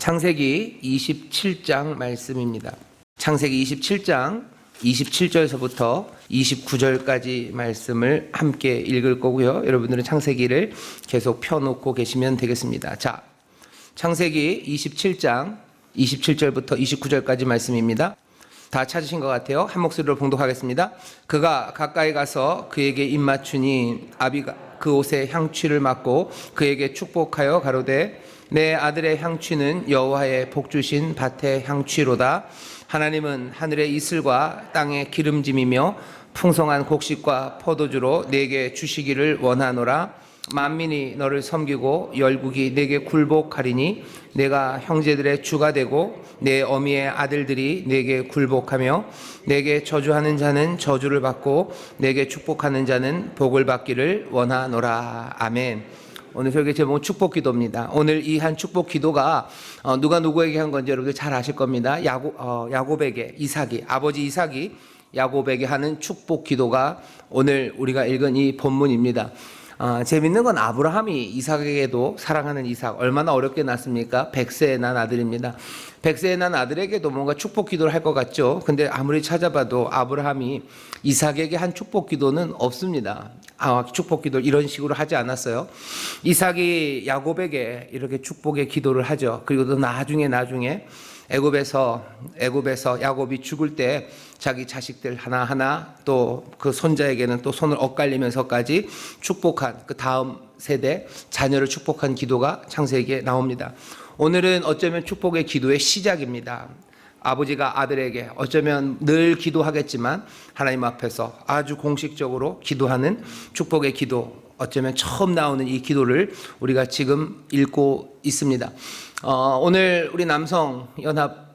창세기 27장 말씀입니다. 창세기 27장 27절에서부터 29절까지 말씀을 함께 읽을 거고요. 여러분들은 창세기를 계속 펴놓고 계시면 되겠습니다. 자, 창세기 27장 27절부터 29절까지 말씀입니다. 다 찾으신 것 같아요. 한 목소리로 봉독하겠습니다. 그가 가까이 가서 그에게 입맞추니 아비가 그 옷에 향취를 맡고 그에게 축복하여 가로되 내 아들의 향취는 여호와의 복주신 밭의 향취로다. 하나님은 하늘의 이슬과 땅의 기름짐이며 풍성한 곡식과 포도주로 내게 주시기를 원하노라. 만민이 너를 섬기고 열국이 내게 굴복하리니 내가 형제들의 주가 되고 내 어미의 아들들이 내게 굴복하며 내게 저주하는 자는 저주를 받고 내게 축복하는 자는 복을 받기를 원하노라. 아멘. 오늘 설교 제목은 축복기도입니다. 오늘 이 한 축복기도가 누가 누구에게 한 건지 여러분들 잘 아실 겁니다. 야곱에게 아버지 이삭이 야곱에게 하는 축복기도가 오늘 우리가 읽은 이 본문입니다. 재밌는 건 아브라함이 이삭에게도 사랑하는 이삭 얼마나 어렵게 낳습니까? 100세에 난 아들입니다. 100세에 난 아들에게도 뭔가 축복 기도를 할 것 같죠. 근데 아무리 찾아봐도 아브라함이 이삭에게 한 축복 기도는 없습니다. 축복 기도를 이런 식으로 하지 않았어요. 이삭이 야곱에게 이렇게 축복의 기도를 하죠. 그리고 또 나중에 애굽에서 야곱이 죽을 때 자기 자식들 하나하나 또 그 손자에게는 또 손을 엇갈리면서까지 축복한 그 다음 세대 자녀를 축복한 기도가 창세기에 나옵니다. 오늘은 어쩌면 축복의 기도의 시작입니다. 아버지가 아들에게 어쩌면 늘 기도하겠지만 하나님 앞에서 아주 공식적으로 기도하는 축복의 기도, 어쩌면 처음 나오는 이 기도를 우리가 지금 읽고 있습니다. 오늘 우리 남성연합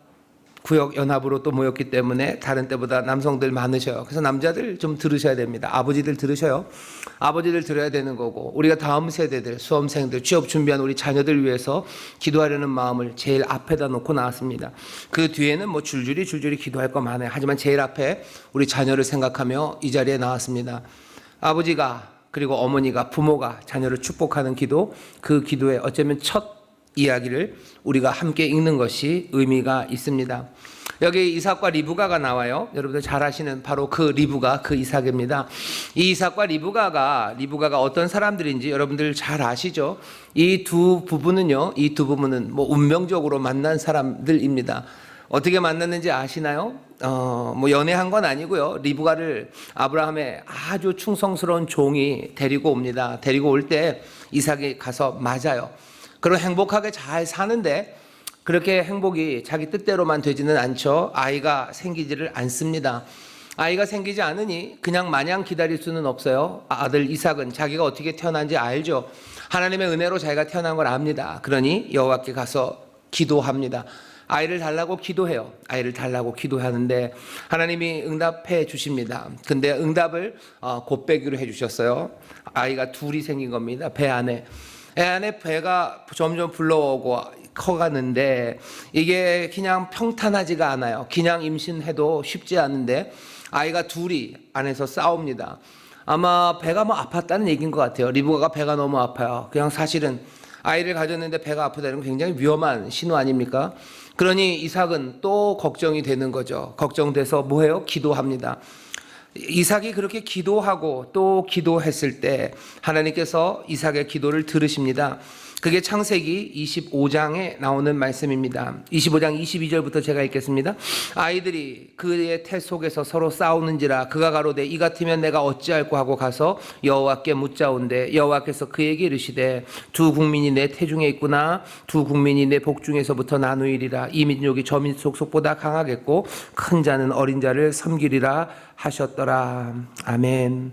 구역연합으로 또 모였기 때문에 다른 때보다 남성들 많으셔요. 그래서 남자들 좀 들으셔야 됩니다. 아버지들 들으셔요. 아버지들 들어야 되는 거고, 우리가 다음 세대들, 수험생들, 취업 준비한 우리 자녀들 위해서 기도하려는 마음을 제일 앞에다 놓고 나왔습니다. 그 뒤에는 뭐 줄줄이 기도할 거 많아요. 하지만 제일 앞에 우리 자녀를 생각하며 이 자리에 나왔습니다. 아버지가 그리고 어머니가, 부모가 자녀를 축복하는 기도, 그 기도에 어쩌면 첫 이야기를 우리가 함께 읽는 것이 의미가 있습니다. 여기 이삭과 리브가가 나와요. 여러분들 잘 아시는 바로 그 리브가 그 이삭입니다. 이 이삭과 리브가가 어떤 사람들인지 여러분들 잘 아시죠? 이 두 부부는 뭐 운명적으로 만난 사람들입니다. 어떻게 만났는지 아시나요? 뭐 연애한 건 아니고요. 리브가를 아브라함의 아주 충성스러운 종이 데리고 옵니다. 데리고 올 때 이삭이 가서 맞아요. 그리고 행복하게 잘 사는데 그렇게 행복이 자기 뜻대로만 되지는 않죠. 아이가 생기지를 않습니다. 아이가 생기지 않으니 그냥 마냥 기다릴 수는 없어요. 아들 이삭은 자기가 어떻게 태어난지 알죠. 하나님의 은혜로 자기가 태어난 걸 압니다. 그러니 여호와께 가서 기도합니다. 아이를 달라고 기도해요. 아이를 달라고 기도하는데 하나님이 응답해 주십니다. 근데 응답을 곱배기로 해주셨어요. 아이가 둘이 생긴 겁니다. 배 안에 배가 점점 불러오고 커가는데 이게 그냥 평탄하지가 않아요. 그냥 임신해도 쉽지 않은데 아이가 둘이 안에서 싸웁니다. 아마 배가 뭐 아팠다는 얘기인 것 같아요. 리브가가 배가 너무 아파요. 그냥 사실은 아이를 가졌는데 배가 아프다는 건 굉장히 위험한 신호 아닙니까? 그러니 이삭은 또 걱정이 되는 거죠. 걱정돼서 뭐해요? 기도합니다. 이삭이 그렇게 기도하고 또 기도했을 때 하나님께서 이삭의 기도를 들으십니다. 그게 창세기 25장에 나오는 말씀입니다. 25장 22절부터 제가 읽겠습니다. 아이들이 그의 태 속에서 서로 싸우는지라 그가 가로되 이 같으면 내가 어찌할꼬 하고 가서 여호와께 묻자온대 여호와께서 그에게 이르시되 두 국민이 내 태중에 있구나. 두 국민이 내 복중에서부터 나누이리라. 이 민족이 저 민족 속보다 강하겠고 큰 자는 어린 자를 섬기리라 하셨더라. 아멘.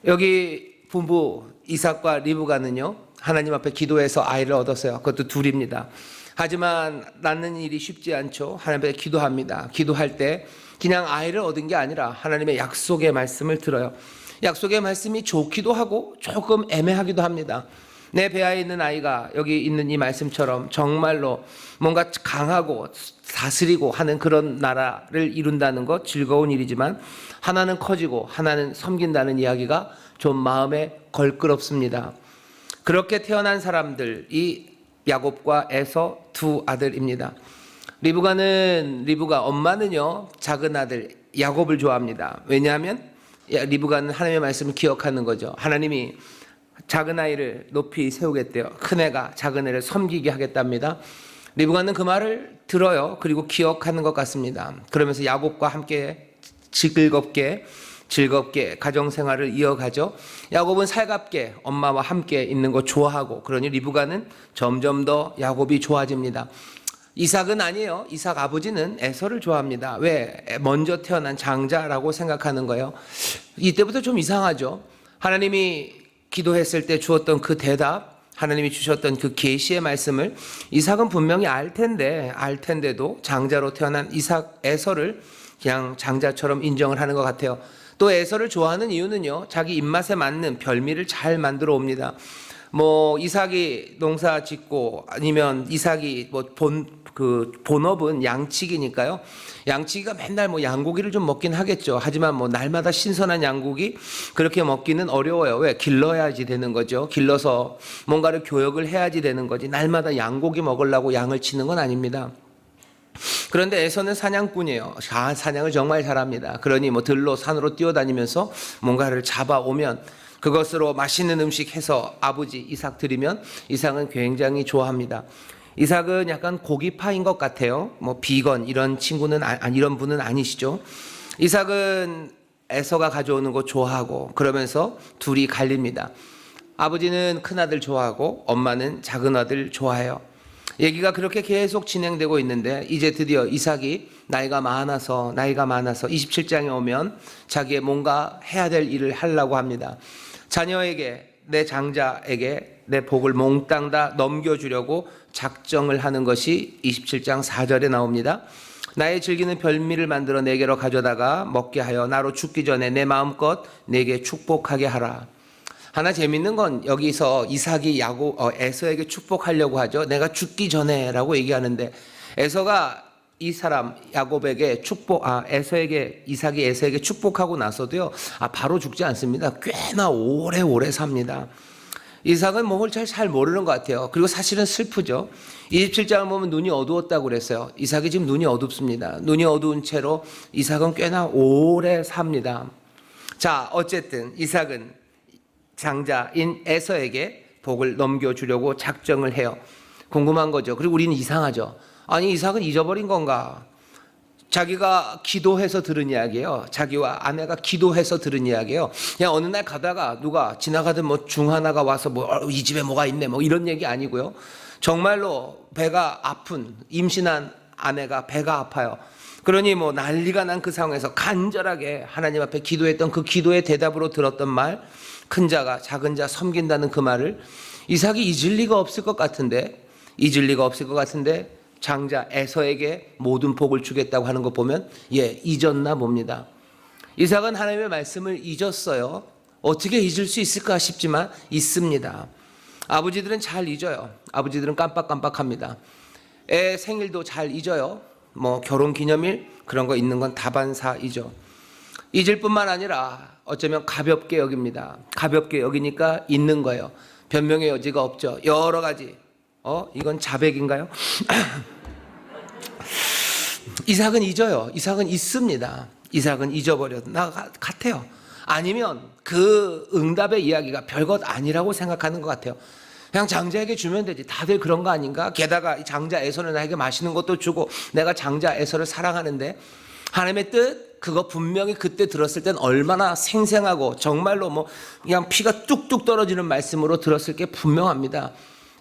여기 부부 이삭과 리브가는요, 하나님 앞에 기도해서 아이를 얻었어요. 그것도 둘입니다. 하지만 낳는 일이 쉽지 않죠. 하나님 앞에 기도합니다. 기도할 때 그냥 아이를 얻은 게 아니라 하나님의 약속의 말씀을 들어요. 약속의 말씀이 좋기도 하고 조금 애매하기도 합니다. 내 배아에 있는 아이가 여기 있는 이 말씀처럼 정말로 뭔가 강하고 다스리고 하는 그런 나라를 이룬다는 것 즐거운 일이지만 하나는 커지고 하나는 섬긴다는 이야기가 좀 마음에 걸끄럽습니다. 그렇게 태어난 사람들, 이 야곱과 에서 두 아들입니다. 리브가 엄마는요 작은 아들 야곱을 좋아합니다. 왜냐하면 리브가는 하나님의 말씀을 기억하는 거죠. 하나님이 작은 아이를 높이 세우겠대요. 큰 애가 작은 애를 섬기게 하겠답니다. 리브가는 그 말을 들어요. 그리고 기억하는 것 같습니다. 그러면서 야곱과 함께 즐겁게 가정생활을 이어가죠. 야곱은 살갑게 엄마와 함께 있는 거 좋아하고, 그러니 리브가는 점점 더 야곱이 좋아집니다. 이삭은 아니에요. 이삭 아버지는 에서를 좋아합니다. 왜? 먼저 태어난 장자라고 생각하는 거예요. 이때부터 좀 이상하죠. 하나님이 기도했을 때 주었던 그 대답, 하나님이 주셨던 그 계시의 말씀을 이삭은 분명히 알 텐데도 장자로 태어난 에서를 그냥 장자처럼 인정을 하는 것 같아요. 또 에서를 좋아하는 이유는요, 자기 입맛에 맞는 별미를 잘 만들어 옵니다. 이삭이 농사 짓고, 아니면 이삭이 본업은 양치기니까요. 양치기가 맨날 양고기를 좀 먹긴 하겠죠. 하지만 날마다 신선한 양고기 그렇게 먹기는 어려워요. 왜? 길러야지 되는 거죠. 길러서 뭔가를 교역을 해야지 되는 거지. 날마다 양고기 먹으려고 양을 치는 건 아닙니다. 그런데 에서는 사냥꾼이에요. 사냥을 정말 잘합니다. 그러니 들로 산으로 뛰어다니면서 뭔가를 잡아오면 그것으로 맛있는 음식 해서 아버지 이삭 드리면 이삭은 굉장히 좋아합니다. 이삭은 약간 고기파인 것 같아요. 비건 이런 친구는 이런 분은 아니시죠. 이삭은 에서가 가져오는 거 좋아하고, 그러면서 둘이 갈립니다. 아버지는 큰 아들 좋아하고 엄마는 작은 아들 좋아해요. 얘기가 그렇게 계속 진행되고 있는데, 이제 드디어 이삭이 나이가 많아서 27장에 오면 자기의 뭔가 해야 될 일을 하려고 합니다. 자녀에게, 내 장자에게 내 복을 몽땅 다 넘겨주려고 작정을 하는 것이 27장 4절에 나옵니다. 나의 즐기는 별미를 만들어 내게로 가져다가 먹게 하여 나로 죽기 전에 내 마음껏 내게 축복하게 하라. 하나 재밌는 건 여기서 이삭이 에서에게 축복하려고 하죠. 내가 죽기 전에라고 얘기하는데, 에서가 이 사람 야곱에게 이삭이 에서에게 축복하고 나서도요, 바로 죽지 않습니다. 꽤나 오래 삽니다. 이삭은 뭘 잘 모르는 것 같아요. 그리고 사실은 슬프죠. 27장을 보면 눈이 어두웠다고 그랬어요. 이삭이 지금 눈이 어둡습니다. 눈이 어두운 채로 이삭은 꽤나 오래 삽니다. 자, 어쨌든 이삭은 장자인 에서에게 복을 넘겨주려고 작정을 해요. 궁금한 거죠. 그리고 우리는 이상하죠. 아니, 이삭은 잊어버린 건가? 자기가 기도해서 들은 이야기예요. 자기와 아내가 기도해서 들은 이야기예요. 그냥 어느 날 가다가 누가 지나가던 중 하나가 와서 이 집에 뭐가 있네 이런 얘기 아니고요. 정말로 배가 아픈, 임신한 아내가 배가 아파요. 그러니 난리가 난 그 상황에서 간절하게 하나님 앞에 기도했던 그 기도의 대답으로 들었던 말, 큰 자가 작은 자 섬긴다는 그 말을 이삭이 잊을 리가 없을 것 같은데 장자 에서에게 모든 복을 주겠다고 하는 거 보면 잊었나 봅니다. 이삭은 하나님의 말씀을 잊었어요. 어떻게 잊을 수 있을까 싶지만 잊습니다. 아버지들은 잘 잊어요. 아버지들은 깜빡깜빡합니다. 애 생일도 잘 잊어요. 결혼기념일 그런 거 있는 건 다반사이죠. 잊을 뿐만 아니라 어쩌면 가볍게 여깁니다. 가볍게 여기니까 잊는 거예요. 변명의 여지가 없죠. 여러 가지. 이건 자백인가요? 이삭은 잊어요. 이삭은 잊습니다. 이삭은 잊어버려. 나 같아요. 아니면 그 응답의 이야기가 별것 아니라고 생각하는 것 같아요. 그냥 장자에게 주면 되지. 다들 그런 거 아닌가? 게다가 이 장자 에서는 나에게 맛있는 것도 주고 내가 장자 에서를 사랑하는데, 하나님의 뜻 그거 분명히 그때 들었을 땐 얼마나 생생하고 정말로 그냥 피가 뚝뚝 떨어지는 말씀으로 들었을 게 분명합니다.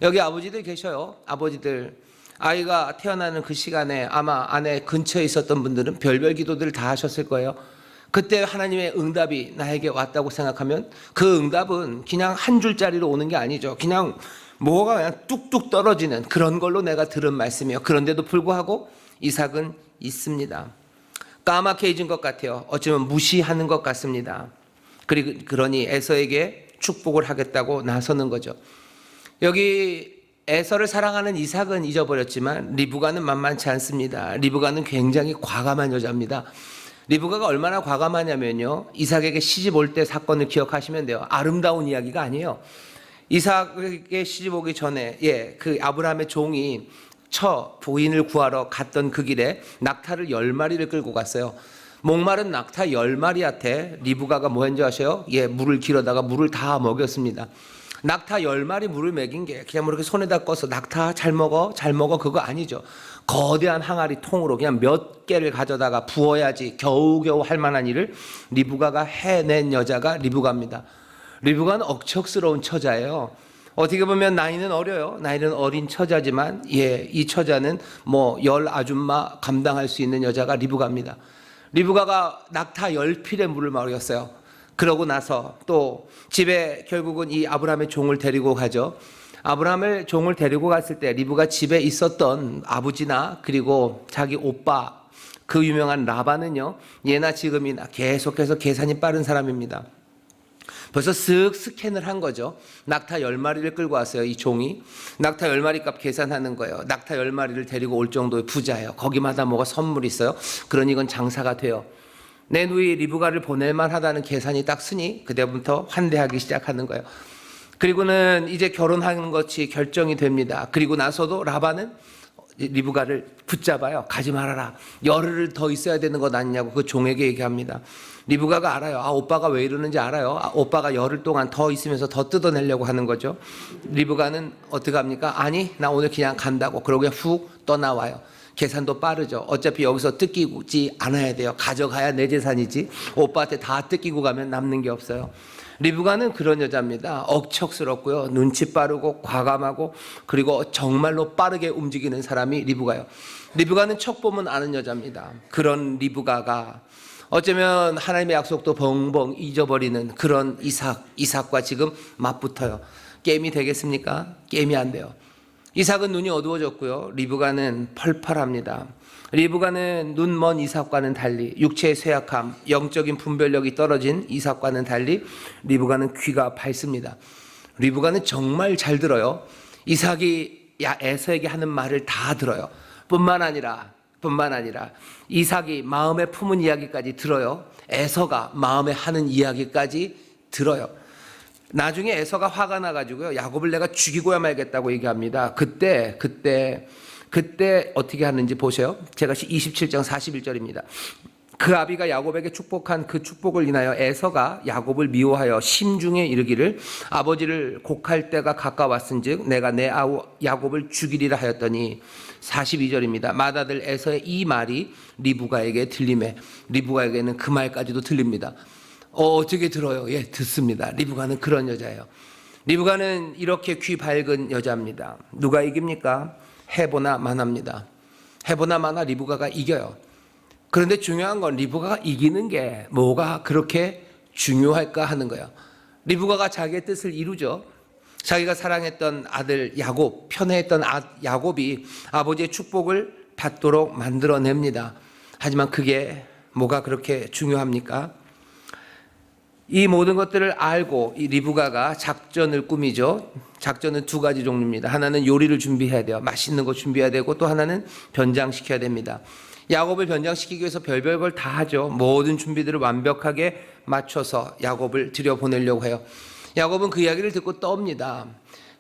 여기 아버지들 계셔요. 아버지들, 아이가 태어나는 그 시간에 아마 아내 근처에 있었던 분들은 별별 기도들을 다 하셨을 거예요. 그때 하나님의 응답이 나에게 왔다고 생각하면 그 응답은 그냥 한 줄짜리로 오는 게 아니죠. 그냥 뭐가 그냥 뚝뚝 떨어지는 그런 걸로 내가 들은 말씀이에요. 그런데도 불구하고 이삭은 있습니다. 까맣게 잊은 것 같아요. 어쩌면 무시하는 것 같습니다. 그러니 에서에게 축복을 하겠다고 나서는 거죠. 여기 에서를 사랑하는 이삭은 잊어버렸지만 리브가는 만만치 않습니다. 리브가는 굉장히 과감한 여자입니다. 리브가가 얼마나 과감하냐면요, 이삭에게 시집 올 때 사건을 기억하시면 돼요. 아름다운 이야기가 아니에요. 이삭에게 시집 오기 전에 그 아브라함의 종이 처 부인을 구하러 갔던 그 길에 낙타를 10마리를 끌고 갔어요. 목마른 낙타 10마리한테 리브가가 뭐 했는지 아세요? 예, 물을 길어다가 물을 다 먹였습니다. 낙타 10마리 물을 먹인 게 그냥 뭐 이렇게 손에다 꺼서 낙타 잘 먹어 그거 아니죠. 거대한 항아리 통으로 그냥 몇 개를 가져다가 부어야지 겨우겨우 할 만한 일을 리브가가 해낸 여자가 리브가입니다. 리브가는 억척스러운 처자예요. 어떻게 보면 나이는 어려요. 나이는 어린 처자지만 이 처자는 뭐 10 아줌마 감당할 수 있는 여자가 리브가입니다. 리브가가 낙타 10필의 물을 먹였어요. 그러고 나서 또 집에 결국은 이 아브라함의 종을 데리고 가죠. 아브라함을 종을 데리고 갔을 때 리브가 집에 있었던 아버지나 그리고 자기 오빠 그 유명한 라반은요, 예나 지금이나 계속해서 계산이 빠른 사람입니다. 벌써 쓱 스캔을 한 거죠. 낙타 10마리를 끌고 왔어요. 이 종이 낙타 10마리 값 계산하는 거예요. 낙타 10마리를 데리고 올 정도의 부자예요. 거기마다 뭐가 선물이 있어요. 그러니 이건 장사가 돼요. 내 누이 리브가를 보낼만 하다는 계산이 딱 쓰니 그때부터 환대하기 시작하는 거예요. 그리고는 이제 결혼하는 것이 결정이 됩니다. 그리고 나서도 라반은 리브가를 붙잡아요. 가지 말아라. 열흘 더 있어야 되는 것 아니냐고 그 종에게 얘기합니다. 리브가가 알아요. 오빠가 왜 이러는지 알아요. 오빠가 열흘 동안 더 있으면서 더 뜯어내려고 하는 거죠. 리브가는 어떻게 합니까? 아니, 나 오늘 그냥 간다고. 그러고 그냥 훅 떠나와요. 계산도 빠르죠. 어차피 여기서 뜯기지 않아야 돼요. 가져가야 내 재산이지. 오빠한테 다 뜯기고 가면 남는 게 없어요. 리브가는 그런 여자입니다. 억척스럽고요. 눈치 빠르고 과감하고 그리고 정말로 빠르게 움직이는 사람이 리브가요. 리브가는 척 보면 아는 여자입니다. 그런 리브가가 어쩌면 하나님의 약속도 벙벙 잊어버리는 그런 이삭과 지금 맞붙어요. 게임이 되겠습니까? 게임이 안 돼요. 이삭은 눈이 어두워졌고요. 리브가는 펄펄합니다. 리브가는 눈먼 이삭과는 달리 육체의 쇠약함, 영적인 분별력이 떨어진 이삭과는 달리 리브가는 귀가 밝습니다. 리브가는 정말 잘 들어요. 이삭이 에서에게 하는 말을 다 들어요. 뿐만 아니라 이삭이 마음에 품은 이야기까지 들어요. 에서가 마음에 하는 이야기까지 들어요. 나중에 에서가 화가 나가지고요, 야곱을 내가 죽이고야 말겠다고 얘기합니다. 그때 어떻게 하는지 보세요. 제가 27장 41절입니다. 그 아비가 야곱에게 축복한 그 축복을 인하여 에서가 야곱을 미워하여 심중에 이르기를 아버지를 곡할 때가 가까웠은즉 내가 내 아우 야곱을 죽이리라 하였더니 42절입니다. 맏아들 에서의 이 말이 리브가에게 들리매 리브가에게는 그 말까지도 들립니다. 어떻게 들어요? 예, 듣습니다. 리브가는 그런 여자예요. 리브가는 이렇게 귀 밝은 여자입니다. 누가 이깁니까? 헤보나 마나입니다. 헤보나 마나 리브가가 이겨요. 그런데 중요한 건 리브가가 이기는 게 뭐가 그렇게 중요할까 하는 거예요. 리브가가 자기의 뜻을 이루죠. 자기가 사랑했던 아들 야곱, 편애했던 야곱이 아버지의 축복을 받도록 만들어냅니다. 하지만 그게 뭐가 그렇게 중요합니까? 이 모든 것들을 알고 이 리브가가 작전을 꾸미죠. 작전은 두 가지 종류입니다. 하나는 요리를 준비해야 돼요. 맛있는 거 준비해야 되고 또 하나는 변장시켜야 됩니다. 야곱을 변장시키기 위해서 별별 걸 다 하죠. 모든 준비들을 완벽하게 맞춰서 야곱을 들여보내려고 해요. 야곱은 그 이야기를 듣고 떱니다.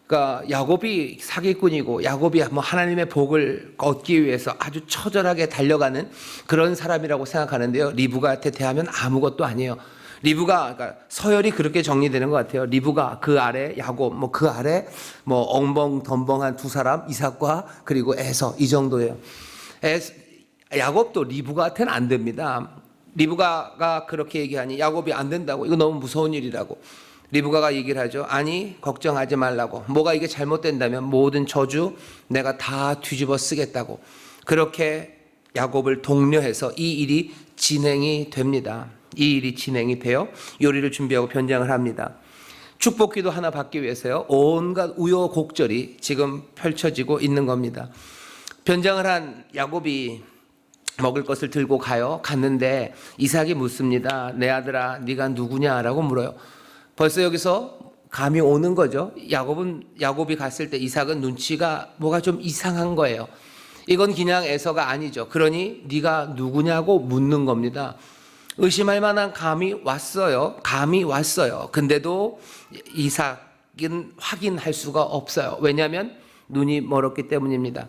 그러니까 야곱이 사기꾼이고 야곱이 뭐 하나님의 복을 얻기 위해서 아주 처절하게 달려가는 그런 사람이라고 생각하는데요. 리브가한테 대하면 아무것도 아니에요. 리브가, 그러니까 서열이 그렇게 정리되는 것 같아요. 리브가 그 아래 야곱, 뭐 그 아래 뭐 엉벙덤벙한 두 사람 이삭과 그리고 에서 이 정도예요. 야곱도 리브가한테는 안 됩니다. 리브가가 그렇게 얘기하니 야곱이 안 된다고, 이거 너무 무서운 일이라고. 리브가가 얘기를 하죠. 아니, 걱정하지 말라고. 뭐가 이게 잘못된다면 모든 저주 내가 다 뒤집어 쓰겠다고. 그렇게 야곱을 독려해서 이 일이 진행이 됩니다. 이 일이 진행이 되어 요리를 준비하고 변장을 합니다. 축복기도 하나 받기 위해서요, 온갖 우여곡절이 지금 펼쳐지고 있는 겁니다. 변장을 한 야곱이 먹을 것을 들고 갔는데 이삭이 묻습니다. 내 아들아, 네가 누구냐라고 물어요. 벌써 여기서 감이 오는 거죠. 야곱이 갔을 때 이삭은 눈치가 뭐가 좀 이상한 거예요. 이건 그냥 에서가 아니죠. 그러니 네가 누구냐고 묻는 겁니다. 의심할 만한 감이 왔어요. 근데도 이삭은 확인할 수가 없어요. 왜냐하면 눈이 멀었기 때문입니다.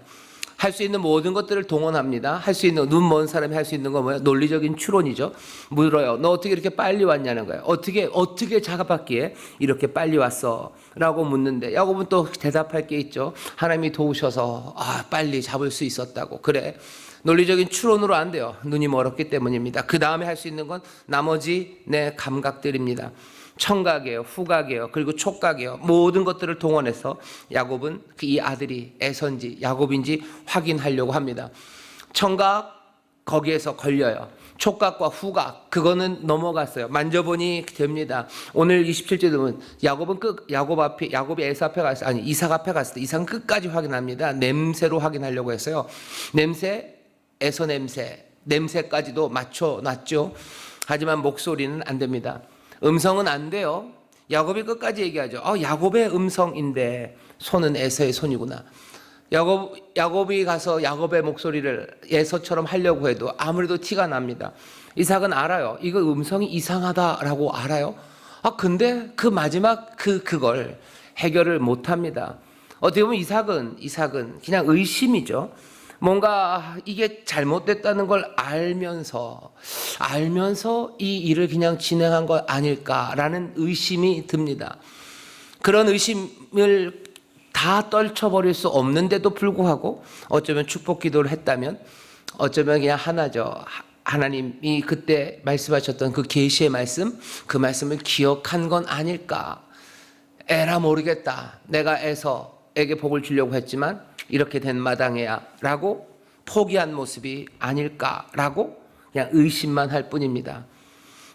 할 수 있는 모든 것들을 동원합니다. 할 수 있는, 눈 먼 사람이 할 수 있는 건 뭐예요? 논리적인 추론이죠. 물어요. 너 어떻게 이렇게 빨리 왔냐는 거예요. 어떻게 작아봤기에 이렇게 빨리 왔어? 라고 묻는데 야곱은 또 대답할 게 있죠. 하나님이 도우셔서 빨리 잡을 수 있었다고. 그래. 논리적인 추론으로 안 돼요. 눈이 멀었기 때문입니다. 그 다음에 할 수 있는 건 나머지 내 감각들입니다. 청각이에요, 후각이에요, 그리고 촉각이에요. 모든 것들을 동원해서 야곱은 이 아들이 에서인지 야곱인지 확인하려고 합니다. 청각 거기에서 걸려요. 촉각과 후각 그거는 넘어갔어요. 만져보니 됩니다. 오늘 27절 보면 야곱이 에서 앞에 갔을 때, 아니 이삭 앞에 갔을 때 이삭은 끝까지 확인합니다. 냄새로 확인하려고 했어요. 에서 냄새까지도 맞춰놨죠. 하지만 목소리는 안 됩니다. 음성은 안 돼요. 야곱이 끝까지 얘기하죠. 야곱의 음성인데 손은 에서의 손이구나. 야곱이 가서 야곱의 목소리를 에서처럼 하려고 해도 아무래도 티가 납니다. 이삭은 알아요. 이거 음성이 이상하다라고 알아요. 근데 그 마지막 그걸 해결을 못합니다. 어떻게 보면 이삭은 그냥 의심이죠. 뭔가 이게 잘못됐다는 걸 알면서 이 일을 그냥 진행한 거 아닐까라는 의심이 듭니다. 그런 의심을 다 떨쳐버릴 수 없는데도 불구하고 어쩌면 축복 기도를 했다면 어쩌면 그냥 하나죠. 하나님이 그때 말씀하셨던 그 계시의 말씀, 그 말씀을 기억한 건 아닐까. 에라 모르겠다. 내가 에서에게 복을 주려고 했지만 이렇게 된 마당에야 라고 포기한 모습이 아닐까라고 그냥 의심만 할 뿐입니다.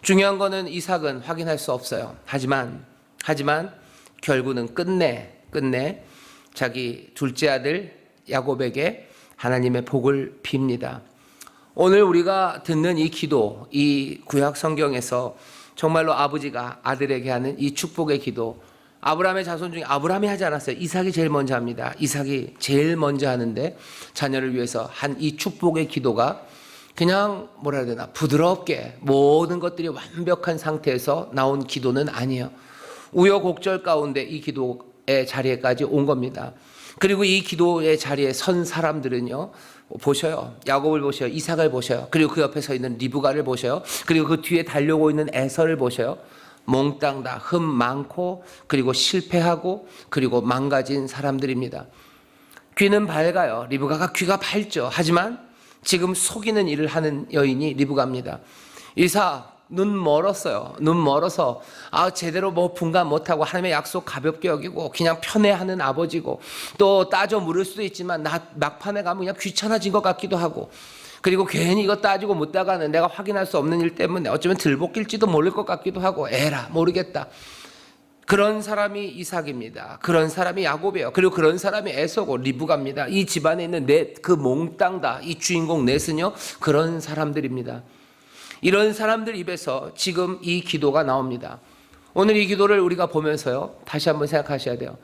중요한 거는 이삭은 확인할 수 없어요. 하지만 결국은 끝내 자기 둘째 아들 야곱에게 하나님의 복을 빕니다. 오늘 우리가 듣는 이 기도, 이 구약 성경에서 정말로 아버지가 아들에게 하는 이 축복의 기도, 아브라함의 자손 중에 아브라함이 하지 않았어요. 이삭이 제일 먼저 합니다. 이삭이 제일 먼저 하는데 자녀를 위해서 한 이 축복의 기도가 그냥 뭐라 해야 되나 부드럽게 모든 것들이 완벽한 상태에서 나온 기도는 아니에요. 우여곡절 가운데 이 기도의 자리에까지 온 겁니다. 그리고 이 기도의 자리에 선 사람들은요, 보셔요. 야곱을 보셔요. 이삭을 보셔요. 그리고 그 옆에 서 있는 리브가를 보셔요. 그리고 그 뒤에 달려오고 있는 에서를 보셔요. 몽땅 다 흠 많고 그리고 실패하고 그리고 망가진 사람들입니다. 귀는 밝아요. 리브가가 귀가 밝죠. 하지만 지금 속이는 일을 하는 여인이 리브가입니다. 이삭 눈 멀었어요. 눈 멀어서 제대로 분간 못하고 하나님의 약속 가볍게 여기고 그냥 편애하는 아버지고 또 따져 물을 수도 있지만 막판에 가면 그냥 귀찮아진 것 같기도 하고 그리고 괜히 이거 따지고 묻다가는 내가 확인할 수 없는 일 때문에 어쩌면 들볶일지도 모를 것 같기도 하고 에라 모르겠다. 그런 사람이 이삭입니다. 그런 사람이 야곱이에요. 그리고 그런 사람이 에서고 리브가입니다. 이 집안에 있는 그 몽땅 다 이 주인공 넷은요 그런 사람들입니다. 이런 사람들 입에서 지금 이 기도가 나옵니다. 오늘 이 기도를 우리가 보면서요 다시 한번 생각하셔야 돼요.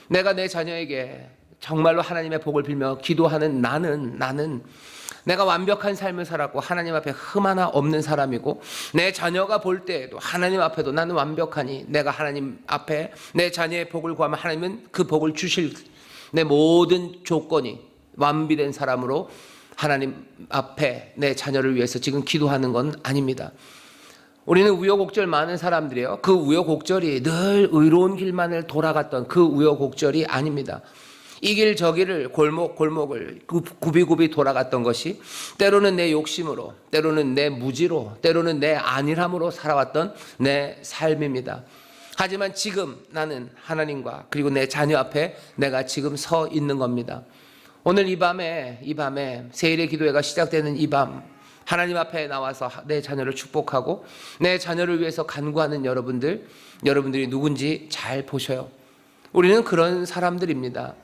내가 내 자녀에게 정말로 하나님의 복을 빌며 기도하는 나는 내가 완벽한 삶을 살았고 하나님 앞에 흠 하나 없는 사람이고 내 자녀가 볼 때에도 하나님 앞에도 나는 완벽하니 내가 하나님 앞에 내 자녀의 복을 구하면 하나님은 그 복을 주실 내 모든 조건이 완비된 사람으로 하나님 앞에 내 자녀를 위해서 지금 기도하는 건 아닙니다. 우리는 우여곡절 많은 사람들이에요. 그 우여곡절이 늘 의로운 길만을 돌아갔던 그 우여곡절이 아닙니다. 이 길 저 길을 골목을 굽이굽이 돌아갔던 것이 때로는 내 욕심으로, 때로는 내 무지로, 때로는 내 안일함으로 살아왔던 내 삶입니다. 하지만 지금 나는 하나님과 그리고 내 자녀 앞에 내가 지금 서 있는 겁니다. 오늘 이 밤에 세일의 기도회가 시작되는 이 밤 하나님 앞에 나와서 내 자녀를 축복하고 내 자녀를 위해서 간구하는 여러분들이 누군지 잘 보셔요. 우리는 그런 사람들입니다.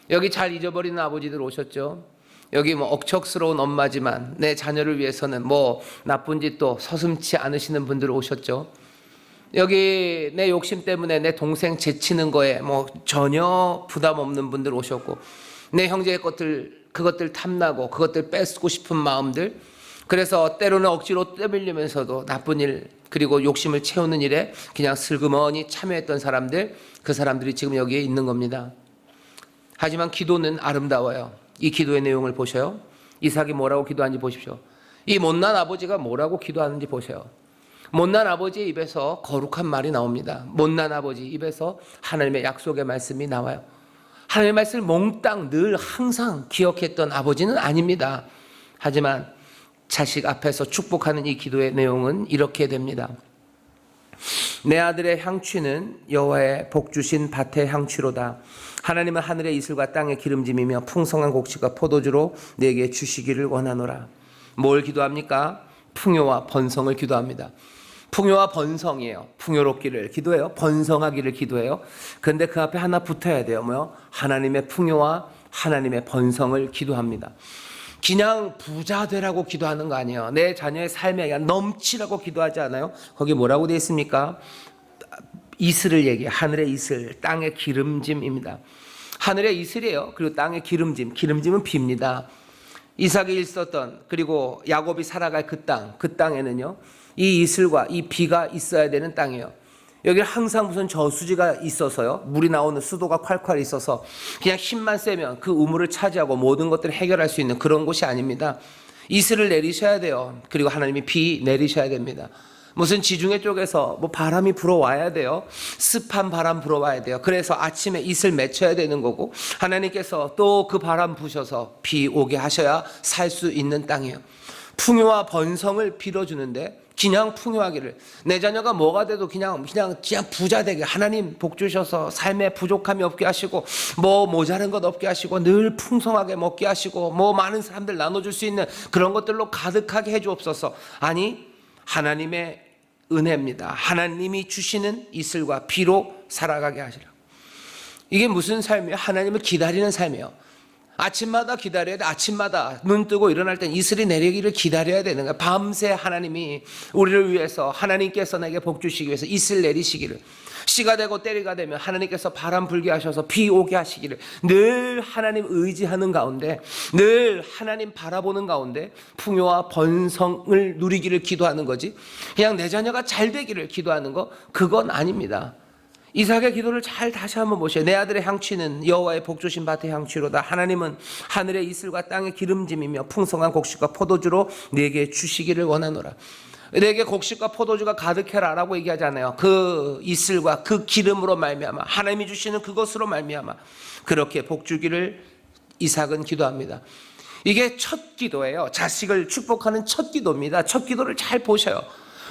여기 잘 잊어버리는 아버지들 오셨죠? 여기 억척스러운 엄마지만 내 자녀를 위해서는 나쁜 짓도 서슴지 않으시는 분들 오셨죠? 여기 내 욕심 때문에 내 동생 제치는 거에 전혀 부담 없는 분들 오셨고 내 형제의 그것들 탐나고 그것들 뺏고 싶은 마음들 그래서 때로는 억지로 떼밀리면서도 나쁜 일 그리고 욕심을 채우는 일에 그냥 슬그머니 참여했던 사람들 그 사람들이 지금 여기에 있는 겁니다. 하지만 기도는 아름다워요. 이 기도의 내용을 보셔요. 이삭이 뭐라고 기도하는지 보십시오. 이 못난 아버지가 뭐라고 기도하는지 보세요. 못난 아버지의 입에서 거룩한 말이 나옵니다. 못난 아버지 입에서 하나님의 약속의 말씀이 나와요. 하나님의 말씀을 몽땅 늘 항상 기억했던 아버지는 아닙니다. 하지만 자식 앞에서 축복하는 이 기도의 내용은 이렇게 됩니다. 내 아들의 향취는 여호와의 복 주신 밭의 향취로다. 하나님은 하늘의 이슬과 땅의 기름짐이며 풍성한 곡식과 포도주로 내게 주시기를 원하노라. 뭘 기도합니까? 풍요와 번성을 기도합니다. 풍요와 번성이에요. 풍요롭기를 기도해요. 번성하기를 기도해요. 그런데 그 앞에 하나 붙어야 돼요. 뭐요? 하나님의 풍요와 하나님의 번성을 기도합니다. 그냥 부자 되라고 기도하는 거 아니에요. 내 자녀의 삶에 그냥 넘치라고 기도하지 않아요. 거기 뭐라고 되어 있습니까? 이슬을 얘기해요. 하늘의 이슬, 땅의 기름짐입니다. 하늘의 이슬이에요. 그리고 땅의 기름짐, 기름짐은 비입니다. 이삭이 있었던, 그리고 야곱이 살아갈 그 땅에는요, 이 이슬과 이 비가 있어야 되는 땅이에요. 여기 항상 무슨 저수지가 있어서요, 물이 나오는 수도가 콸콸 있어서 그냥 힘만 세면 그 우물을 차지하고 모든 것들을 해결할 수 있는 그런 곳이 아닙니다. 이슬을 내리셔야 돼요. 그리고 하나님이 비 내리셔야 됩니다. 무슨 지중해 쪽에서 뭐 바람이 불어와야 돼요. 습한 바람 불어와야 돼요. 그래서 아침에 이슬 맺혀야 되는 거고, 하나님께서 또 그 바람 부셔서 비 오게 하셔야 살 수 있는 땅이에요. 풍요와 번성을 빌어주는데, 그냥 풍요하기를, 내 자녀가 뭐가 돼도 그냥 부자 되게 하나님 복 주셔서 삶에 부족함이 없게 하시고, 뭐 모자른 것 없게 하시고, 늘 풍성하게 먹게 하시고, 뭐 많은 사람들 나눠줄 수 있는 그런 것들로 가득하게 해주옵소서. 아니, 하나님의 은혜입니다. 하나님이 주시는 이슬과 비로 살아가게 하시라. 이게 무슨 삶이에요? 하나님을 기다리는 삶이에요. 아침마다 기다려야 돼. 아침마다 눈 뜨고 일어날 땐 이슬이 내리기를 기다려야 되는 거야. 밤새 하나님이 우리를 위해서, 하나님께서 내게 복 주시기 위해서 이슬 내리시기를, 씨가 되고 때리가 되면 하나님께서 바람 불게 하셔서 비 오게 하시기를, 늘 하나님 의지하는 가운데, 늘 하나님 바라보는 가운데 풍요와 번성을 누리기를 기도하는 거지, 그냥 내 자녀가 잘 되기를 기도하는 거, 그건 아닙니다. 이삭의 기도를 잘 다시 한번 보세요. 내 아들의 향취는 여호와의 복 주신 밭의 향취로다. 하나님은 하늘의 이슬과 땅의 기름짐이며 풍성한 곡식과 포도주로 내게 주시기를 원하노라. 내게 곡식과 포도주가 가득해라 라고 얘기하잖아요. 그 이슬과 그 기름으로 말미암아, 하나님이 주시는 그것으로 말미암아 그렇게 복 주기를 이삭은 기도합니다. 이게 첫 기도예요. 자식을 축복하는 첫 기도입니다. 첫 기도를 잘 보셔요.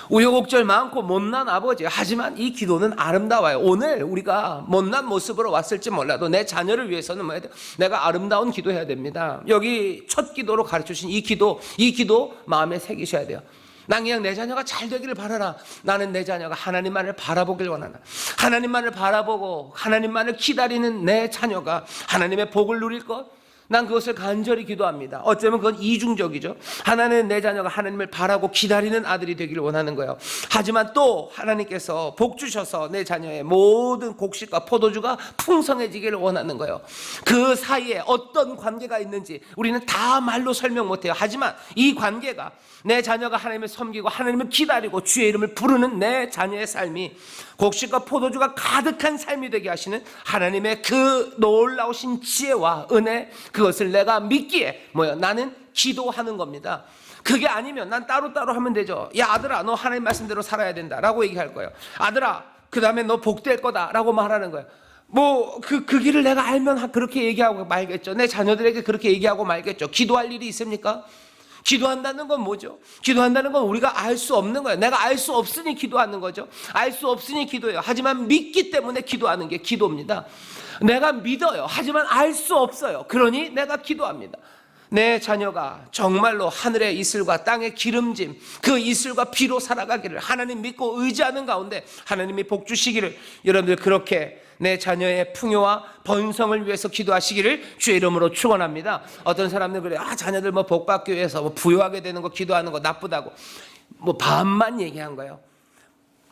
우여곡절 많고 못난 아버지, 하지만 이 기도는 아름다워요. 오늘 우리가 못난 모습으로 왔을지 몰라도 내 자녀를 위해서는 뭐야 돼? 내가 아름다운 기도해야 됩니다. 여기 첫 기도로 가르쳐주신 이 기도 마음에 새기셔야 돼요. 난 그냥 내 자녀가 잘 되기를 바라라. 나는 내 자녀가 하나님만을 바라보길 원하나. 하나님만을 바라보고 하나님만을 기다리는 내 자녀가 하나님의 복을 누릴 것, 난 그것을 간절히 기도합니다. 어쩌면 그건 이중적이죠. 하나는 내 자녀가 하나님을 바라고 기다리는 아들이 되기를 원하는 거예요. 하지만 또 하나님께서 복 주셔서 내 자녀의 모든 곡식과 포도주가 풍성해지기를 원하는 거예요. 그 사이에 어떤 관계가 있는지 우리는 다 말로 설명 못해요. 하지만 이 관계가, 내 자녀가 하나님을 섬기고 하나님을 기다리고 주의 이름을 부르는 내 자녀의 삶이 곡식과 포도주가 가득한 삶이 되게 하시는 하나님의 그 놀라우신 지혜와 은혜, 그것을 내가 믿기에 나는 기도하는 겁니다. 그게 아니면 난 따로따로 하면 되죠. 야 아들아, 너 하나님 말씀대로 살아야 된다 라고 얘기할 거예요. 아들아, 그 다음에 너 복될 거다 라고 말하는 거예요. 그 길을 내가 알면 그렇게 얘기하고 말겠죠. 내 자녀들에게 그렇게 얘기하고 말겠죠. 기도할 일이 있습니까? 기도한다는 건 뭐죠? 기도한다는 건 우리가 알 수 없는 거예요. 내가 알 수 없으니 기도하는 거죠. 알 수 없으니 기도해요. 하지만 믿기 때문에 기도하는 게 기도입니다. 내가 믿어요. 하지만 알 수 없어요. 그러니 내가 기도합니다. 내 자녀가 정말로 하늘의 이슬과 땅의 기름짐, 그 이슬과 비로 살아가기를 하나님 믿고 의지하는 가운데 하나님이 복 주시기를, 여러분들 그렇게 내 자녀의 풍요와 번성을 위해서 기도하시기를 주의 이름으로 축원합니다. 어떤 사람들 그래요. 자녀들 복 받기 위해서 부유하게 되는 거 기도하는 거 나쁘다고. 반만 얘기한 거예요.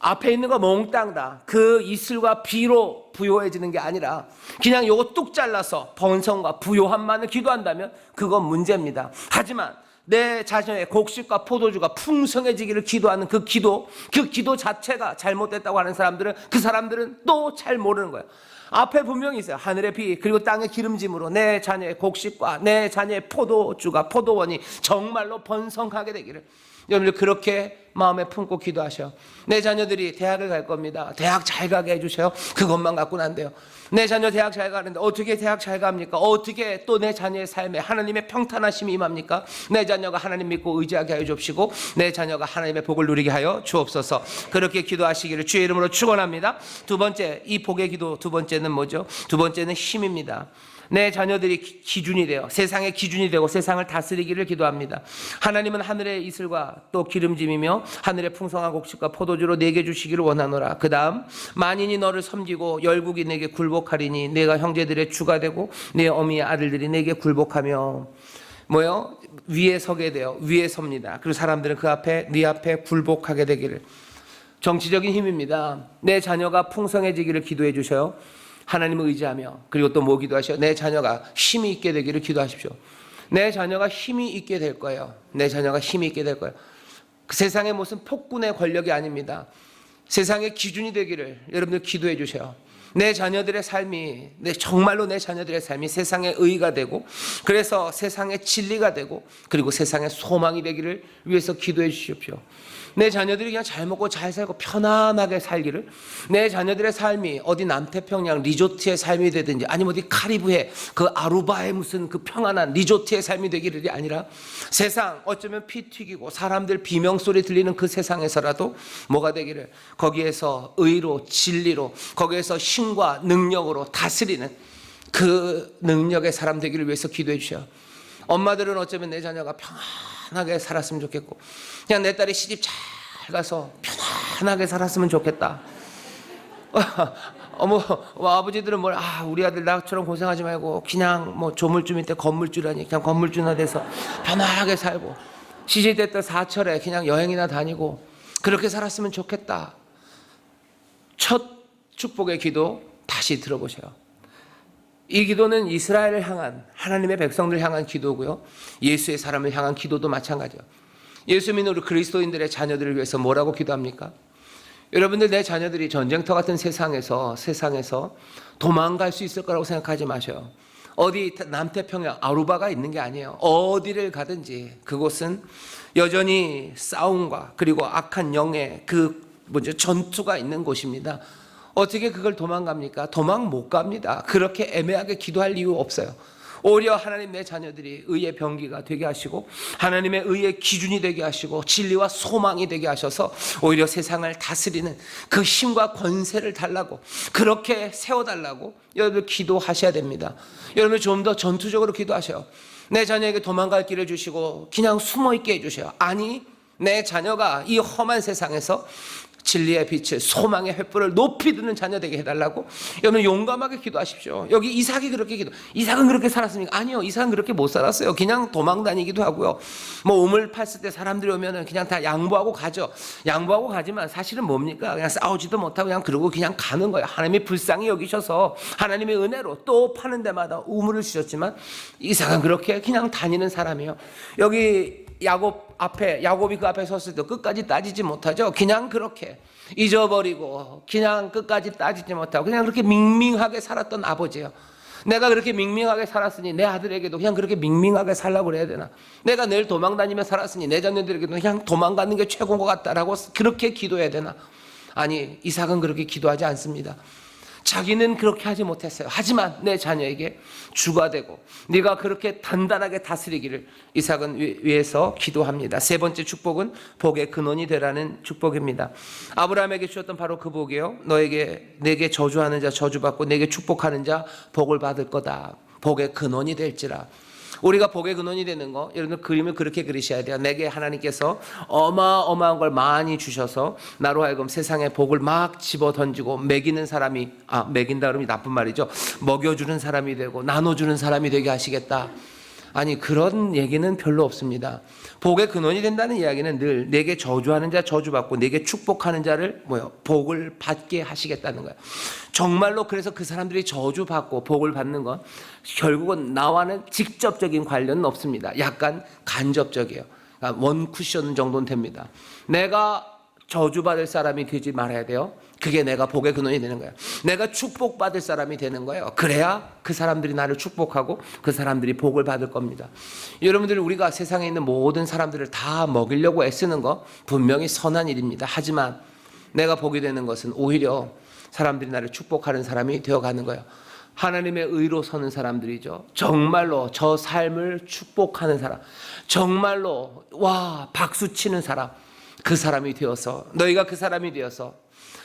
앞에 있는 거 몽땅 다 그 이슬과 비로 부요해지는 게 아니라 그냥 요거 뚝 잘라서 번성과 부요함만을 기도한다면 그건 문제입니다. 하지만 내 자녀의 곡식과 포도주가 풍성해지기를 기도하는 그 기도 자체가 잘못됐다고 하는 사람들은, 그 사람들은 또 잘 모르는 거예요. 앞에 분명히 있어요. 하늘의 비 그리고 땅의 기름짐으로 내 자녀의 곡식과 내 자녀의 포도주가 포도원이 정말로 번성하게 되기를 여러분들 그렇게 마음에 품고 기도하셔. 내 자녀들이 대학을 갈 겁니다. 대학 잘 가게 해주세요. 그것만 갖고는 안 돼요. 내 자녀 대학 잘 가는데 어떻게 대학 잘 갑니까? 어떻게 또 내 자녀의 삶에 하나님의 평탄하심이 임합니까? 내 자녀가 하나님 믿고 의지하게 하여 주옵시고 내 자녀가 하나님의 복을 누리게 하여 주옵소서. 그렇게 기도하시기를 주의 이름으로 축원합니다. 두 번째, 이 복의 기도 두 번째는 뭐죠? 두 번째는 힘입니다. 내 자녀들이 기준이 되어 세상의 기준이 되고 세상을 다스리기를 기도합니다. 하나님은 하늘의 이슬과 또 기름짐이며 하늘의 풍성한 곡식과 포도주로 내게 주시기를 원하노라. 그 다음 만인이 너를 섬기고 열국이 내게 굴복하리니 내가 형제들의 주가 되고 내 어미의 아들들이 내게 굴복하며 뭐요? 위에 서게 되어 위에 섭니다. 그리고 사람들은 그 앞에 네 앞에 굴복하게 되기를. 정치적인 힘입니다. 내 자녀가 풍성해지기를 기도해 주셔요. 하나님을 의지하며 그리고 또 뭐 기도하셔? 내 자녀가 힘이 있게 되기를 기도하십시오. 내 자녀가 힘이 있게 될 거예요. 내 자녀가 힘이 있게 될 거예요. 그 세상의 무슨 폭군의 권력이 아닙니다. 세상의 기준이 되기를 여러분들 기도해 주셔요. 내 자녀들의 삶이 정말로 내 자녀들의 삶이 세상의 의가 되고 그래서 세상의 진리가 되고 그리고 세상의 소망이 되기를 위해서 기도해 주십시오. 내 자녀들이 그냥 잘 먹고 잘 살고 편안하게 살기를, 내 자녀들의 삶이 어디 남태평양 리조트의 삶이 되든지 아니면 어디 카리브해 그 아루바의 무슨 그 평안한 리조트의 삶이 되기를 아니라 세상 어쩌면 피 튀기고 사람들 비명소리 들리는 그 세상에서라도 뭐가 되기를 거기에서 의로 진리로 거기에서 힘과 능력으로 다스리는 그 능력의 사람 되기를 위해서 기도해 주셔요. 엄마들은 어쩌면 내 자녀가 편안하게 살았으면 좋겠고 그냥 내 딸이 시집 잘 가서 편안하게 살았으면 좋겠다. 아버지들은 우리 아들 나처럼 고생하지 말고 그냥 뭐 조물주 밑에 건물주라니 그냥 건물주나 돼서 편안하게 살고 시집됐다 사철에 그냥 여행이나 다니고 그렇게 살았으면 좋겠다. 첫 축복의 기도 다시 들어보세요. 이 기도는 이스라엘을 향한 하나님의 백성들을 향한 기도고요. 예수의 사람을 향한 기도도 마찬가지예요. 예수 믿는 우리 그리스도인들의 자녀들을 위해서 뭐라고 기도합니까? 여러분들 내 자녀들이 전쟁터 같은 세상에서 도망갈 수 있을 거라고 생각하지 마셔요. 어디 남태평양 아루바가 있는 게 아니에요. 어디를 가든지 그곳은 여전히 싸움과 그리고 악한 영의 전투가 있는 곳입니다. 어떻게 그걸 도망갑니까? 도망 못 갑니다. 그렇게 애매하게 기도할 이유 없어요. 오히려 하나님 내 자녀들이 의의 병기가 되게 하시고 하나님의 의의 기준이 되게 하시고 진리와 소망이 되게 하셔서 오히려 세상을 다스리는 그 힘과 권세를 달라고 그렇게 세워달라고 여러분 기도하셔야 됩니다. 여러분 좀 더 전투적으로 기도하셔요. 내 자녀에게 도망갈 길을 주시고 그냥 숨어있게 해주셔요. 아니 내 자녀가 이 험한 세상에서 진리의 빛을 소망의 횃불을 높이 드는 자녀 되게 해달라고 여러분 용감하게 기도하십시오. 여기 이삭이 그렇게 이삭은 그렇게 살았습니까? 아니요, 이삭은 그렇게 못 살았어요. 그냥 도망 다니기도 하고요. 우물 팠을 때 사람들이 오면은 그냥 다 양보하고 가죠. 양보하고 가지만 사실은 뭡니까? 그냥 싸우지도 못하고 그냥 그러고 그냥 가는 거예요. 하나님이 불쌍히 여기셔서 하나님의 은혜로 또 파는 데마다 우물을 주셨지만 이삭은 그렇게 그냥 다니는 사람이에요. 여기 야곱이 그 앞에 섰을 때 끝까지 따지지 못하죠. 그냥 그렇게 잊어버리고 그냥 끝까지 따지지 못하고 그냥 그렇게 밍밍하게 살았던 아버지예요. 내가 그렇게 밍밍하게 살았으니 내 아들에게도 그냥 그렇게 밍밍하게 살라고 그래야 되나? 내가 늘 도망다니며 살았으니 내 자녀들에게도 그냥 도망가는 게 최고인 것 같다라고 그렇게 기도해야 되나? 아니, 이삭은 그렇게 기도하지 않습니다. 자기는 그렇게 하지 못했어요. 하지만 내 자녀에게 주가 되고 네가 그렇게 단단하게 다스리기를 이삭은 위해서 기도합니다. 세 번째 축복은 복의 근원이 되라는 축복입니다. 아브라함에게 주셨던 바로 그 복이에요. 내게 저주하는 자 저주받고 내게 축복하는 자 복을 받을 거다. 복의 근원이 될지라. 우리가 복의 근원이 되는 거, 여러분 그림을 그렇게 그리셔야 돼요. 내게 하나님께서 어마어마한 걸 많이 주셔서 나로 하여금 세상에 복을 막 집어 던지고 먹이는 사람이, 먹인다 그러면 나쁜 말이죠. 먹여주는 사람이 되고 나눠주는 사람이 되게 하시겠다. 아니, 그런 얘기는 별로 없습니다. 복의 근원이 된다는 이야기는 늘 내게 저주하는 자 저주받고 내게 축복하는 자를 복을 받게 하시겠다는 거예요. 정말로 그래서 그 사람들이 저주받고 복을 받는 건 결국은 나와는 직접적인 관련은 없습니다. 약간 간접적이에요. 그러니까 원 쿠션 정도는 됩니다. 내가 저주받을 사람이 되지 말아야 돼요. 그게 내가 복의 근원이 되는 거예요. 내가 축복받을 사람이 되는 거예요. 그래야 그 사람들이 나를 축복하고 그 사람들이 복을 받을 겁니다. 여러분들, 우리가 세상에 있는 모든 사람들을 다 먹이려고 애쓰는 거 분명히 선한 일입니다. 하지만 내가 복이 되는 것은 오히려 사람들이 나를 축복하는 사람이 되어가는 거예요. 하나님의 의로 서는 사람들이죠. 정말로 저 삶을 축복하는 사람, 정말로 와 박수치는 사람, 그 사람이 되어서, 너희가 그 사람이 되어서,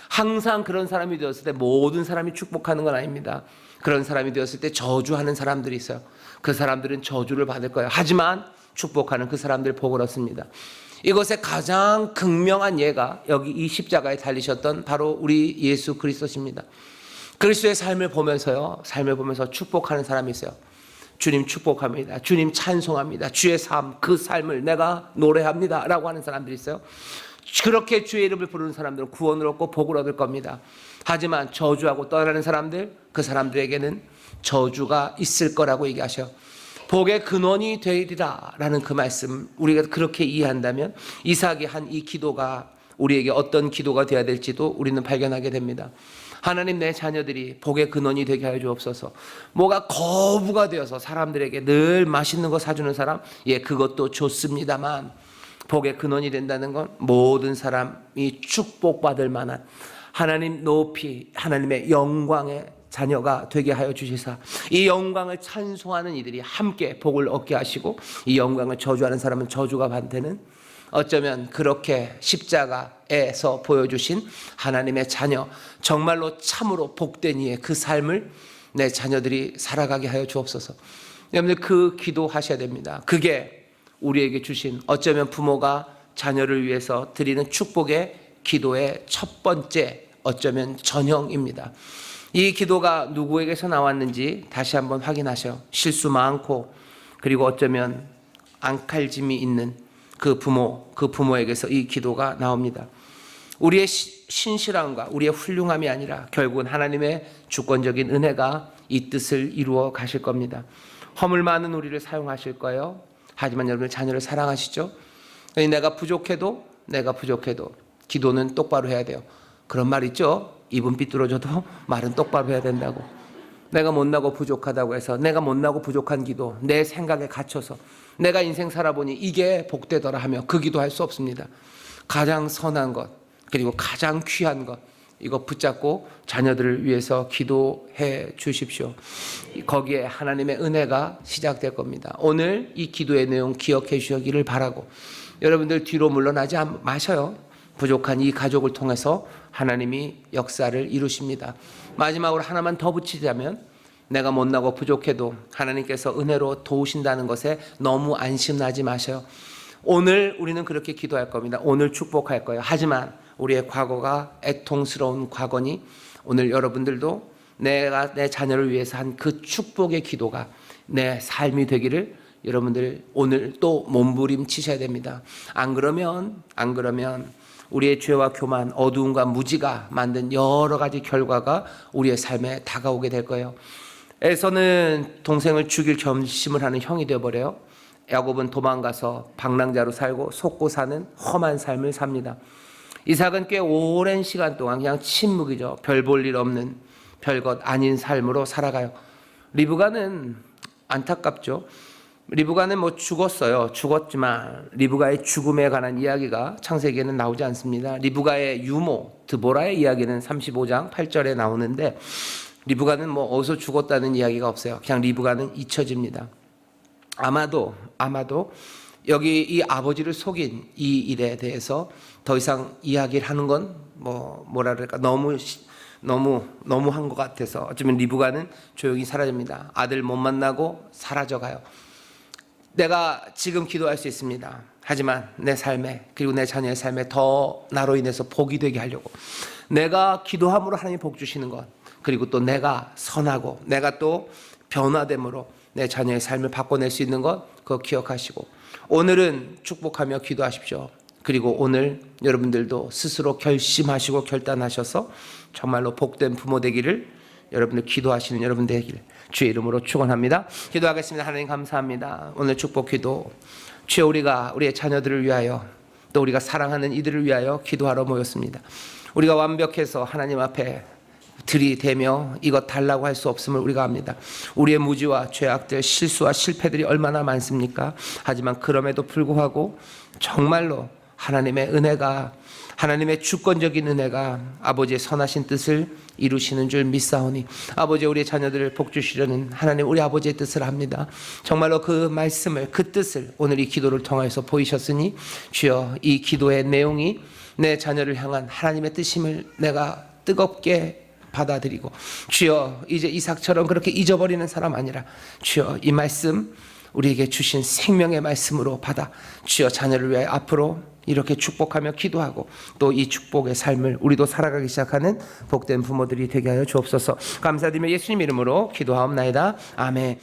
항상 그런 사람이 되었을 때 모든 사람이 축복하는 건 아닙니다. 그런 사람이 되었을 때 저주하는 사람들이 있어요. 그 사람들은 저주를 받을 거예요. 하지만 축복하는 그 사람들 복을 얻습니다. 이것의 가장 극명한 예가 여기 이 십자가에 달리셨던 바로 우리 예수 그리스도십니다. 그리스도의 삶을 보면서 축복하는 사람이 있어요. 주님 축복합니다. 주님 찬송합니다. 주의 삶, 그 삶을 내가 노래합니다 라고 하는 사람들이 있어요. 그렇게 주의 이름을 부르는 사람들은 구원을 얻고 복을 얻을 겁니다. 하지만 저주하고 떠나는 사람들, 그 사람들에게는 저주가 있을 거라고 얘기하셔요. 복의 근원이 되리라 라는 그 말씀, 우리가 그렇게 이해한다면 이삭이 한 이 기도가 우리에게 어떤 기도가 되어야 될지도 우리는 발견하게 됩니다. 하나님, 내 자녀들이 복의 근원이 되게 하여 주옵소서. 뭐가 거부가 되어서 사람들에게 늘 맛있는 거 사주는 사람, 그것도 좋습니다만 복의 근원이 된다는 건 모든 사람이 축복받을 만한 하나님 높이 하나님의 영광의 자녀가 되게 하여 주시사 이 영광을 찬송하는 이들이 함께 복을 얻게 하시고, 이 영광을 저주하는 사람은 저주가 반대는, 어쩌면 그렇게 십자가에서 보여주신 하나님의 자녀, 정말로 참으로 복된 이의 그 삶을 내 자녀들이 살아가게 하여 주옵소서. 여러분들, 그 기도하셔야 됩니다. 그게 우리에게 주신, 어쩌면 부모가 자녀를 위해서 드리는 축복의 기도의 첫 번째, 어쩌면 전형입니다. 이 기도가 누구에게서 나왔는지 다시 한번 확인하셔. 실수 많고 그리고 어쩌면 앙칼짐이 있는 그 부모에게서 이 기도가 나옵니다. 우리의 신실함과 우리의 훌륭함이 아니라 결국은 하나님의 주권적인 은혜가 이 뜻을 이루어 가실 겁니다. 허물 많은 우리를 사용하실 거예요. 하지만 여러분의 자녀를 사랑하시죠. 내가 부족해도 기도는 똑바로 해야 돼요. 그런 말 있죠. 입은 삐뚤어져도 말은 똑바로 해야 된다고. 내가 못나고 부족하다고 해서 내가 못나고 부족한 기도, 내 생각에 갇혀서 내가 인생 살아보니 이게 복되더라 하며 그 기도할 수 없습니다. 가장 선한 것, 그리고 가장 귀한 것, 이거 붙잡고 자녀들을 위해서 기도해 주십시오. 거기에 하나님의 은혜가 시작될 겁니다. 오늘 이 기도의 내용 기억해 주시기를 바라고, 여러분들 뒤로 물러나지 마셔요. 부족한 이 가족을 통해서 하나님이 역사를 이루십니다. 마지막으로 하나만 더 붙이자면, 내가 못나고 부족해도 하나님께서 은혜로 도우신다는 것에 너무 안심하지 마셔요. 오늘 우리는 그렇게 기도할 겁니다. 오늘 축복할 거예요. 하지만 우리의 과거가 애통스러운 과거니 오늘 여러분들도 내가 내 자녀를 위해서 한 그 축복의 기도가 내 삶이 되기를 여러분들 오늘 또 몸부림치셔야 됩니다. 안 그러면 우리의 죄와 교만, 어두움과 무지가 만든 여러 가지 결과가 우리의 삶에 다가오게 될 거예요. 에서는 동생을 죽일 결심을 하는 형이 되어버려요. 야곱은 도망가서 방랑자로 살고 속고 사는 험한 삶을 삽니다. 이삭은 꽤 오랜 시간 동안 그냥 침묵이죠. 별 볼 일 없는 별것 아닌 삶으로 살아가요. 리브가는 안타깝죠. 리브가는 죽었지만 리브가의 죽음에 관한 이야기가 창세기에는 나오지 않습니다. 리브가의 유모 드보라의 이야기는 35장 8절에 나오는데, 리브가는 어디서 죽었다는 이야기가 없어요. 그냥 리브가는 잊혀집니다. 아마도 여기 이 아버지를 속인 이 일에 대해서 더 이상 이야기를 하는 건 너무한 것 같아서 어쩌면 리브가는 조용히 사라집니다. 아들 못 만나고 사라져가요. 내가 지금 기도할 수 있습니다. 하지만 내 삶에, 그리고 내 자녀의 삶에 더 나로 인해서 복이 되게 하려고, 내가 기도함으로 하나님이 복 주시는 것, 그리고 또 내가 선하고 내가 또 변화됨으로 내 자녀의 삶을 바꿔낼 수 있는 것, 그거 기억하시고 오늘은 축복하며 기도하십시오. 그리고 오늘 여러분들도 스스로 결심하시고 결단하셔서 정말로 복된 부모 되기를, 여러분들 기도하시는 여러분 되기를 주의 이름으로 축원합니다. 기도하겠습니다. 하나님 감사합니다. 오늘 축복 기도, 주여, 우리가 우리의 자녀들을 위하여 또 우리가 사랑하는 이들을 위하여 기도하러 모였습니다. 우리가 완벽해서 하나님 앞에 들이대며 이것 달라고 할 수 없음을 우리가 압니다. 우리의 무지와 죄악들, 실수와 실패들이 얼마나 많습니까? 하지만 그럼에도 불구하고 정말로 하나님의 은혜가, 하나님의 주권적인 은혜가 아버지의 선하신 뜻을 이루시는 줄 믿사오니 아버지, 우리의 자녀들을 복주시려는 하나님 우리 아버지의 뜻을 합니다. 정말로 그 말씀을, 그 뜻을 오늘 이 기도를 통해서 보이셨으니 주여, 이 기도의 내용이 내 자녀를 향한 하나님의 뜻임을 내가 뜨겁게 받아들이고, 주여, 이제 이삭처럼 그렇게 잊어버리는 사람 아니라 주여, 이 말씀 우리에게 주신 생명의 말씀으로 받아 주여, 자녀를 위해 앞으로 이렇게 축복하며 기도하고 또 이 축복의 삶을 우리도 살아가기 시작하는 복된 부모들이 되게 하여 주옵소서. 감사드리며 예수님 이름으로 기도하옵나이다. 아멘.